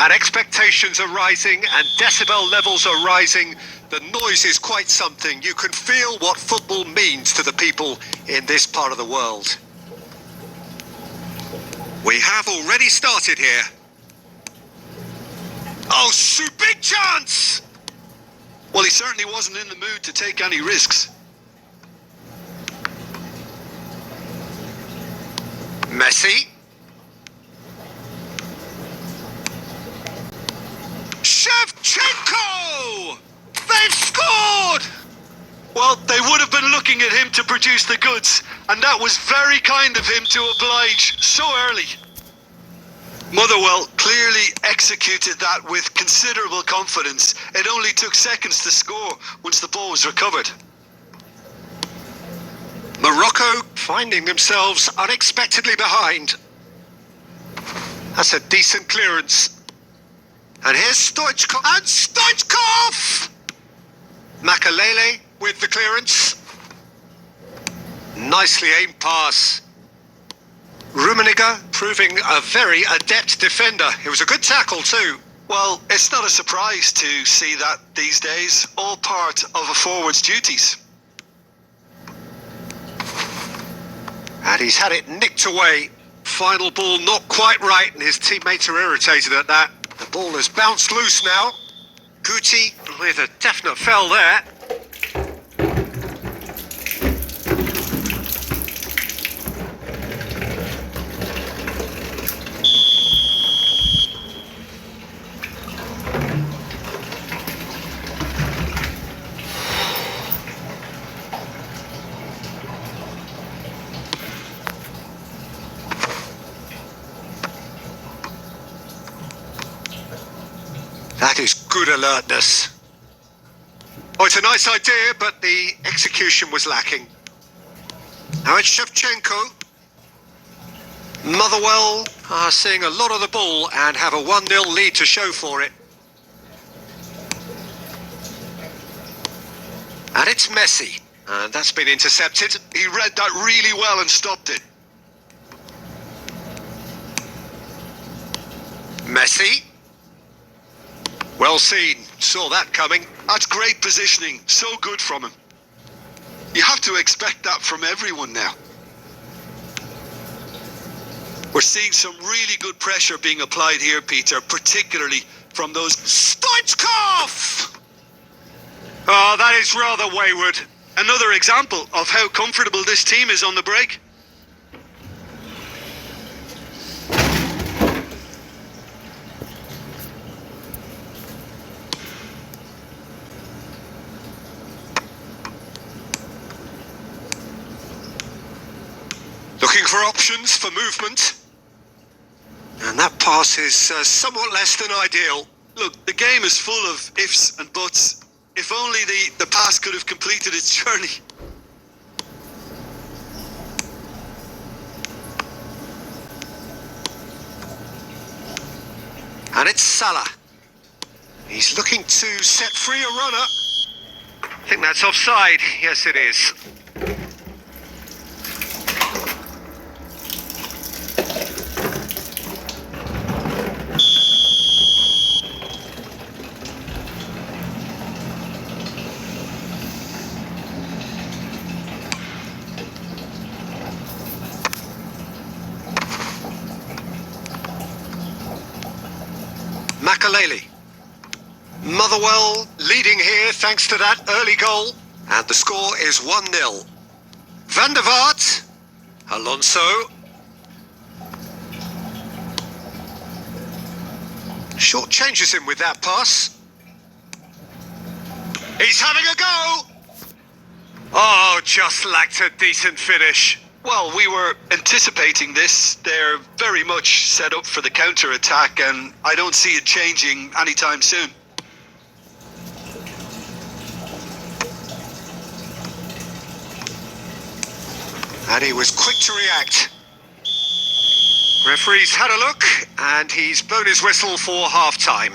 And expectations are rising and decibel levels are rising. The noise is quite something. You can feel what football means to the people in this part of the world. We have already started here. Oh, big chance! Well, he certainly wasn't in the mood to take any risks. Messi. Shevchenko! They've scored! Well, they would have been looking at him to produce the goods, and that was very kind of him to oblige so early. Motherwell clearly executed that with considerable confidence. It only took seconds to score once the ball was recovered. Morocco finding themselves unexpectedly behind. That's a decent clearance. And here's Stoichkov. And Stoichkov! Makalele with the clearance. Nicely aimed pass. Rummenigge proving a very adept defender. It was a good tackle too. Well, it's not a surprise to see that these days. All part of a forward's duties. And he's had it nicked away. Final ball not quite right, and his teammates are irritated at that. The ball has bounced loose now. Guti with a definite foul there. That is good alertness. Oh, it's a nice idea, but the execution was lacking. Now it's Shevchenko. Motherwell are seeing a lot of the ball and have a 1-0 lead to show for it. And it's Messi. And that's been intercepted. He read that really well and stopped it. Messi. Well seen, saw that coming. That's great positioning, so good from him. You have to expect that from everyone now. We're seeing some really good pressure being applied here, Peter, particularly from those... Stoichkov! Oh, that is rather wayward. Another example of how comfortable this team is on the break. Looking for options for movement. And that pass is somewhat less than ideal. Look, the game is full of ifs and buts. If only the pass could have completed its journey. And it's Salah. He's looking to set free a runner. I think that's offside. Yes, it is. Makalele. Motherwell leading here thanks to that early goal. And the score is 1-0. Van der Vaart. Alonso. Short changes him with that pass. He's having a go. Oh, just lacked a decent finish. Well, we were anticipating this. They're very much set up for the counter-attack, and I don't see it changing anytime soon. And he was quick to react. Referee's had a look, and he's blown his whistle for half-time.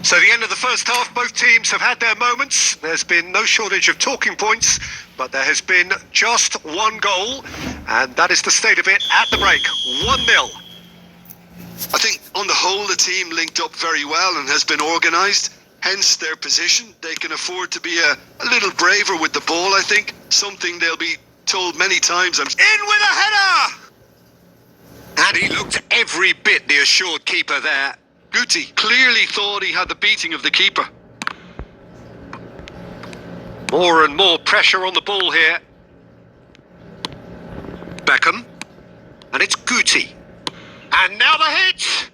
So the end of the first half, both teams have had their moments. There's been no shortage of talking points, but there has been just one goal, and that is the state of it at the break. 1-0. I think On the whole, the team linked up very well and has been organised. Hence their position. They can afford to be a little braver with the ball, I think. Something they'll be told many times. In with a header! And he looked every bit the assured keeper there. Guti clearly thought he had the beating of the keeper. More and more pressure on the ball here. Beckham. And it's Guti. And now the hit!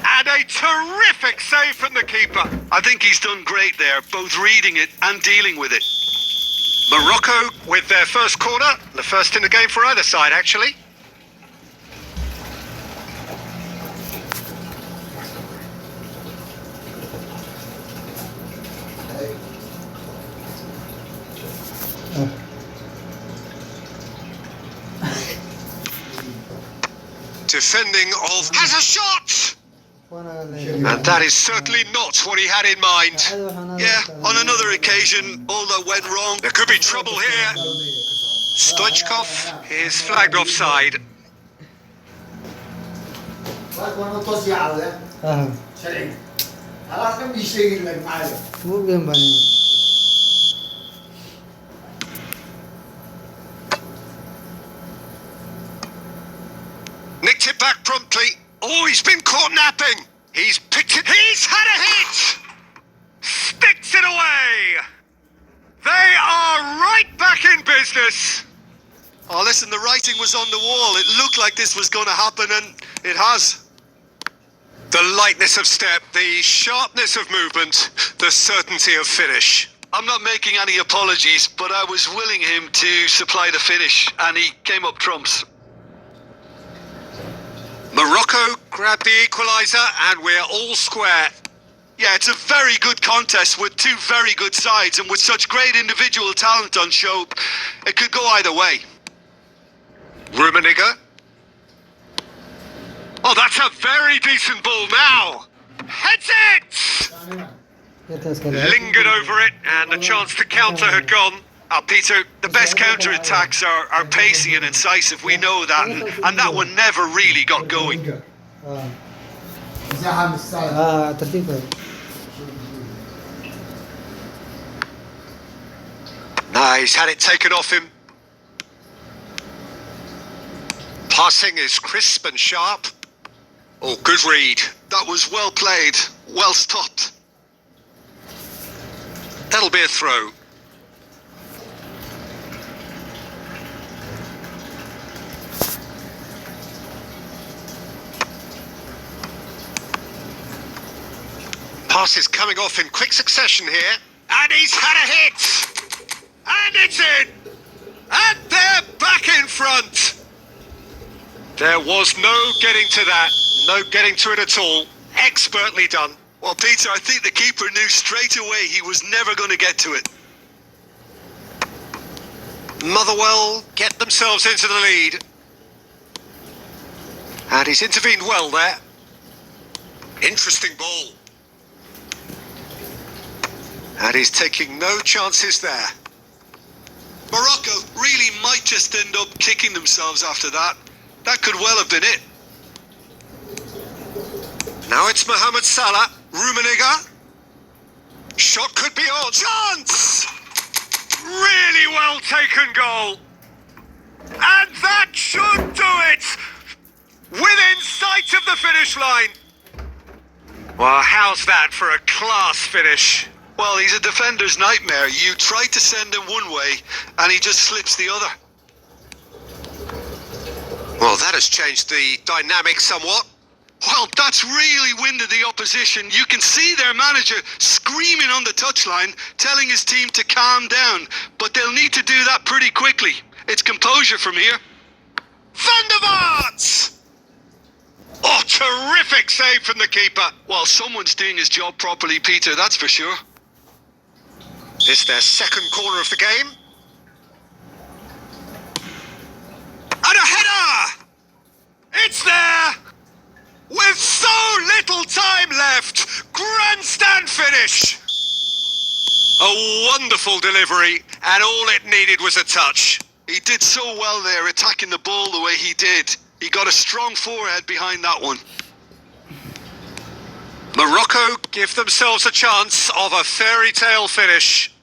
And a terrific save from the keeper. I think he's done great there, both reading it and dealing with it. Morocco with their first corner. The first in the game for either side, actually. Defending of has a shot! And that is certainly not what he had in mind. Yeah, on another occasion, all that went wrong. There could be trouble here. Stoichkov is flagged offside. Nicked it back promptly. Oh, he's been caught napping. He's picked it. He's had a hit. Sticks it away. They are right back in business. Oh, listen, the writing was on the wall. It looked like this was going to happen, and it has. The lightness of step, the sharpness of movement, the certainty of finish. I'm not making any apologies, but I was willing him to supply the finish, and he came up trumps. Morocco grabbed the equaliser, and we're all square. Yeah, it's a very good contest with two very good sides, and with such great individual talent on show, it could go either way. Rummenigge. Oh, that's a very decent ball now. Heads it! Lingered over it, and the chance to counter had gone. Peter, the best counter-attacks are pacey and incisive, we know that, and that one never really got going. No, he's had it taken off him. Passing is crisp and sharp. Oh, good read. That was well played, well stopped. That'll be a throw. Pass is coming off in quick succession here. And he's had a hit! And it's in! And they're back in front! There was no getting to that. No getting to it at all. Expertly done. Well, Peter, I think the keeper knew straight away he was never going to get to it. Motherwell get themselves into the lead. And he's intervened well there. Interesting ball. And he's taking no chances there. Morocco really might just end up kicking themselves after that. That could well have been it. Now it's Mohamed Salah. Rummenigge. Shot could be on. Chance! Really well taken goal. And that should do it! Within sight of the finish line. Well, how's that for a class finish? Well, he's a defender's nightmare. You try to send him one way, and he just slips the other. Well, that has changed the dynamic somewhat. Well, that's really winded the opposition. You can see their manager screaming on the touchline, telling his team to calm down. But they'll need to do that pretty quickly. It's composure from here. Van der Vaart! Oh, terrific save from the keeper. Well, someone's doing his job properly, Peter, that's for sure. It's their second corner of the game. And a header! It's there! With so little time left, grandstand finish. A wonderful delivery, and all it needed was a touch. He did so well there, attacking the ball the way he did. He got a strong forehead behind that one. Morocco give themselves a chance of a fairy tale finish.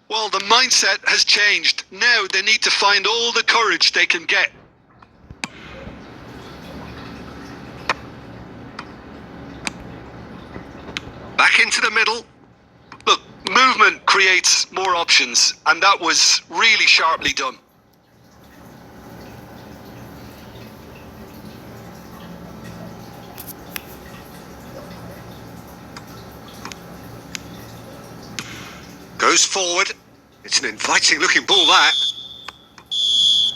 Well, the mindset has changed. Now they need to find all the courage they can get. Back into the middle. Look, movement creates more options, and that was really sharply done. Goes forward. It's an inviting looking ball, that.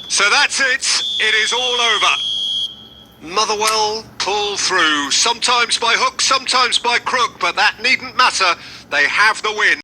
So that's it. It is all over. Motherwell pull through, sometimes by hook, sometimes by crook, but that needn't matter. They have the win.